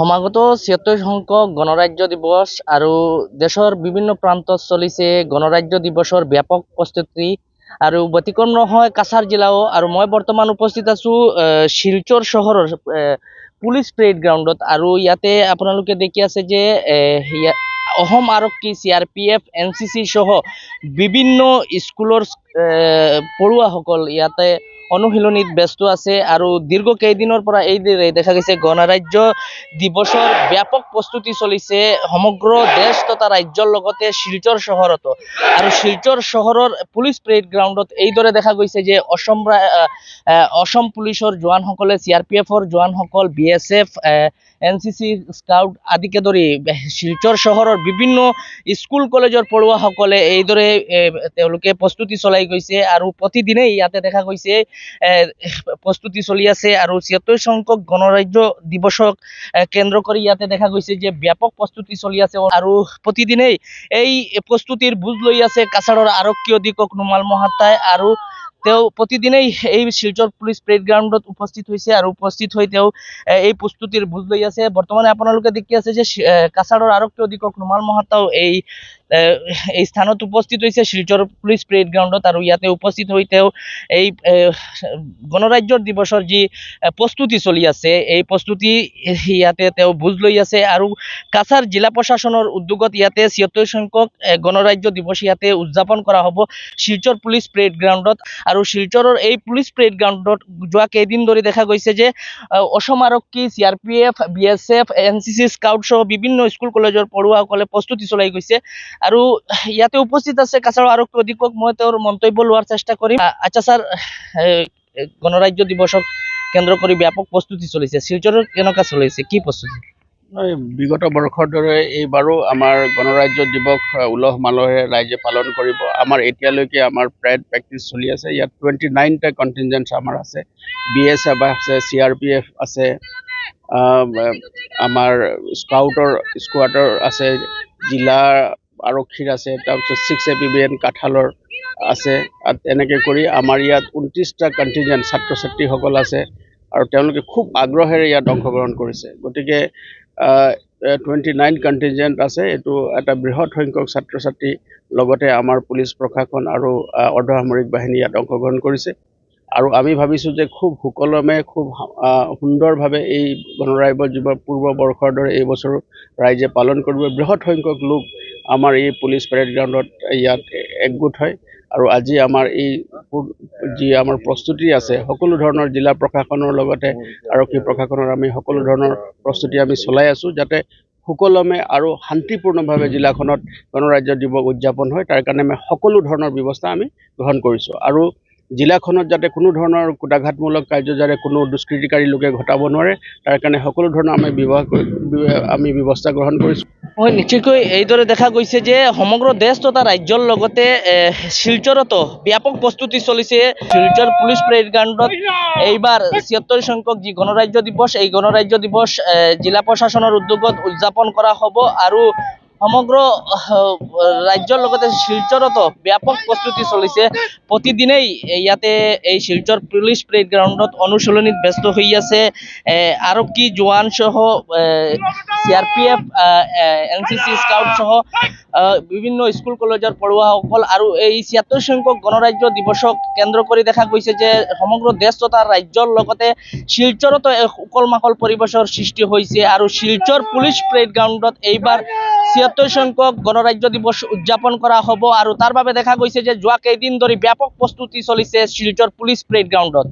সমাগত ৭৬ সংখ্যক গণৰাজ্য দিৱস আৰু দেশৰ বিভিন্ন প্ৰান্তত চলিছে গণৰাজ্য দিৱসৰ ব্যাপক প্ৰস্তুতি আৰু ব্যতিক্ৰম নহয় কাছাৰ জিলাও। আৰু মই বৰ্তমান উপস্থিত আছোঁ শিলচৰ চহৰৰ পুলিচ পেৰেড গ্ৰাউণ্ডত। আৰু ইয়াতে আপোনালোকে দেখি আছে যে অসম আৰক্ষী, CRPF, NCC সহ বিভিন্ন স্কুলৰ পঢ়ুৱাসকল ইয়াতে অনুশীলনীত ব্যস্ত আছে। আৰু দীৰ্ঘ কেইদিনৰ পৰা এইদৰে দেখা গৈছে গণৰাজ্য দিৱসৰ ব্যাপক প্ৰস্তুতি চলিছে সমগ্ৰ দেশ তথা ৰাজ্যৰ লগতে শিলচৰ চহৰতো। আৰু শিলচৰ চহৰৰ পুলিচ পেৰেড গ্ৰাউণ্ডত এইদৰে দেখা গৈছে যে অসম পুলিচৰ জোৱানসকলে, CRPFৰ জোৱানসকল, BSF, NCC স্কাউট আদিকে ধৰি শিলচৰ চহৰৰ বিভিন্ন স্কুল কলেজৰ পঢ়ুৱাসকলে এইদৰে তেওঁলোকে প্ৰস্তুতি চলাই গৈছে। আৰু প্ৰতিদিনেই ইয়াতে দেখা গৈছে প্ৰস্তুতি চলি আছে। আৰু ৭৬ সংখ্যক গণৰাজ্য দিৱসক কেন্দ্ৰ কৰি ইয়াতে দেখা গৈছে যে ব্যাপক প্ৰস্তুতি চলি আছে। আৰু প্ৰতিদিনেই এই প্ৰস্তুতিৰ বুজ লৈ আছে কাছাৰৰ আৰক্ষী অধীক্ষক নোমাল মহাত্তাই। আৰু তেওঁ প্ৰতিদিনেই এই শিলচৰ পুলিচ পেৰেড গ্ৰাউণ্ডত উপস্থিত হৈছে আৰু উপস্থিত হৈ তেওঁ এই প্ৰস্তুতিৰ বুজ লৈ আছে। বৰ্তমানে আপোনালোকে দেখি আছে যে কাছাৰৰ আৰক্ষী অধীক্ষক নোমাল মহাত্তাও এই স্থানত উপস্থিত হৈছে শিলচৰ পুলিচ পেৰেড গ্ৰাউণ্ডত। আৰু ইয়াতে উপস্থিত হৈ তেওঁ এই গণৰাজ্য দিৱসৰ যি প্ৰস্তুতি চলি আছে এই প্ৰস্তুতি ইয়াতে তেওঁ বুজ লৈ আছে। আৰু কাছাৰ জিলা প্ৰশাসনৰ উদ্যোগত ইয়াতে ৭৬ সংখ্যক গণৰাজ্য দিৱস ইয়াতে উদযাপন কৰা হ'ব শিলচৰ পুলিচ পেৰেড গ্ৰাউণ্ডত। আৰু শিলচৰৰ এই পুলিচ পেৰেড গ্ৰাউণ্ডত যোৱা কেইদিন ধৰি দেখা গৈছে যে অসম আৰক্ষী, CRPF, BSF, NCC স্কাউট সহ বিভিন্ন স্কুল কলেজৰ পঢ়ুৱাসকলে প্ৰস্তুতি চলাই গৈছে। আৰু ইয়াতে উপস্থিত আছে কাছাৰৰ আৰক্ষী অধীক্ষক। মই তেওঁৰ মন্তব্য লোৱাৰ চেষ্টা কৰিম। আচ্ছা ছাৰ, গণৰাজ্য দিৱসক কেন্দ্ৰ কৰি ব্যাপক প্ৰস্তুতি চলিছে, শিলচৰত কেনেকুৱা চলিছে, কি প্ৰস্তুতি? বিগত বৰ্ষৰ দৰে এইবাৰো আমাৰ গণৰাজ্য দিৱস উলহ মালহেৰে ৰাইজে পালন কৰিব। আমাৰ এতিয়ালৈকে আমাৰ পেৰেড প্ৰেক্টিচ চলি আছে। ইয়াত 29টা কণ্টিনজেণ্টছ আমাৰ আছে। BSF আছে, CRPF আছে, আমাৰ স্কাউটৰ স্কোৱাডৰ আছে, জিলা আৰক্ষীৰ আছে, তাৰপিছত 6 APBN কাঠালৰ আছে। এনেকৈ কৰি আমাৰ ইয়াত 29টা কণ্টিনজেণ্ট ছাত্ৰ ছাত্ৰীসকল আছে আৰু তেওঁলোকে খুব আগ্ৰহেৰে ইয়াত অংশগ্ৰহণ কৰিছে। গতিকে 29 কণ্টিনজেণ্ট আছে। এইটো এটা বৃহৎ সংখ্যক ছাত্ৰ ছাত্ৰী লগতে আমাৰ পুলিচ প্ৰশাসন আৰু অৰ্ধসামৰিক বাহিনী ইয়াত অংশগ্ৰহণ কৰিছে। আৰু আমি ভাবিছোঁ যে খুব সুকলমে, খুব সুন্দৰভাৱে এই গণৰাজ্য দিৱস পূৰ্ব বৰ্ষৰ দৰে এই বছৰো ৰাইজে পালন কৰিব। বৃহৎ সংখ্যক লোক আমাৰ এই পুলিচ পেৰেড গ্ৰাউণ্ডত ইয়াত একগোট হয়। আৰু আজি আমাৰ এই যি আমাৰ প্ৰস্তুতি আছে, সকলো ধৰণৰ জিলা প্ৰশাসনৰ লগতে আৰক্ষী প্ৰশাসনৰ আমি সকলো ধৰণৰ প্ৰস্তুতি আমি চলাই আছোঁ যাতে সুকলমে আৰু শান্তিপূৰ্ণভাৱে জিলাখনত গণৰাজ্য দিৱস উদযাপন হয়। তাৰ কাৰণে আমি সকলো ধৰণৰ ব্যৱস্থা আমি গ্ৰহণ কৰিছোঁ। আৰু জিলাখনত যাতে কোনো ধৰণৰ কুটাঘাতমূলক কাৰ্য যাতে কোনো দুষ্কৃতিকাৰী লোকে ঘটাব নোৱাৰে, তাৰ কাৰণে সকলো ধৰণৰ আমি ব্যৱস্থা গ্ৰহণ কৰিছোঁ। হয়, নিশ্চয়কৈ এইদৰে দেখা গৈছে যে সমগ্ৰ দেশ তথা ৰাজ্যৰ লগতে শিলচৰতো ব্যাপক প্ৰস্তুতি চলিছে। শিলচৰ পুলিচ পেৰেড গ্ৰাউণ্ডত এইবাৰ ৭৬ সংখ্যক যি গণৰাজ্য দিৱস, এই গণৰাজ্য দিৱস জিলা প্ৰশাসনৰ উদ্যোগত উদযাপন কৰা হ'ব। আৰু সমগ্ৰ ৰাজ্যৰ লগতে শিলচৰতো ব্যাপক প্ৰস্তুতি চলিছে। প্ৰতিদিনেই ইয়াতে এই শিলচৰ পুলিচ পেৰেড গ্ৰাউণ্ডত অনুশীলনীত ব্যস্ত হৈ আছে আৰক্ষী জোৱান সহ CRPF, NCC স্কাউট সহ বিভিন্ন স্কুল কলেজৰ পঢ়ুৱাসকল। আৰু এই ৭৬ সংখ্যক গণৰাজ্য দিৱসক কেন্দ্ৰ কৰি দেখা গৈছে যে সমগ্ৰ দেশ তথা ৰাজ্যৰ লগতে শিলচৰতো এক উখল মাখল পৰিৱেশৰ সৃষ্টি হৈছে। আৰু শিলচৰ পুলিচ পেৰেড গ্ৰাউণ্ডত এইবাৰ ৭৬ সংখ্যক গণৰাজ্য দিৱস উদযাপন কৰা হ'ব। আৰু তাৰ বাবে দেখা গৈছে যে যোৱা কেইদিন ধৰি ব্যাপক প্ৰস্তুতি চলিছে শিলচৰ পুলিচ পেৰেড গ্ৰাউণ্ডত।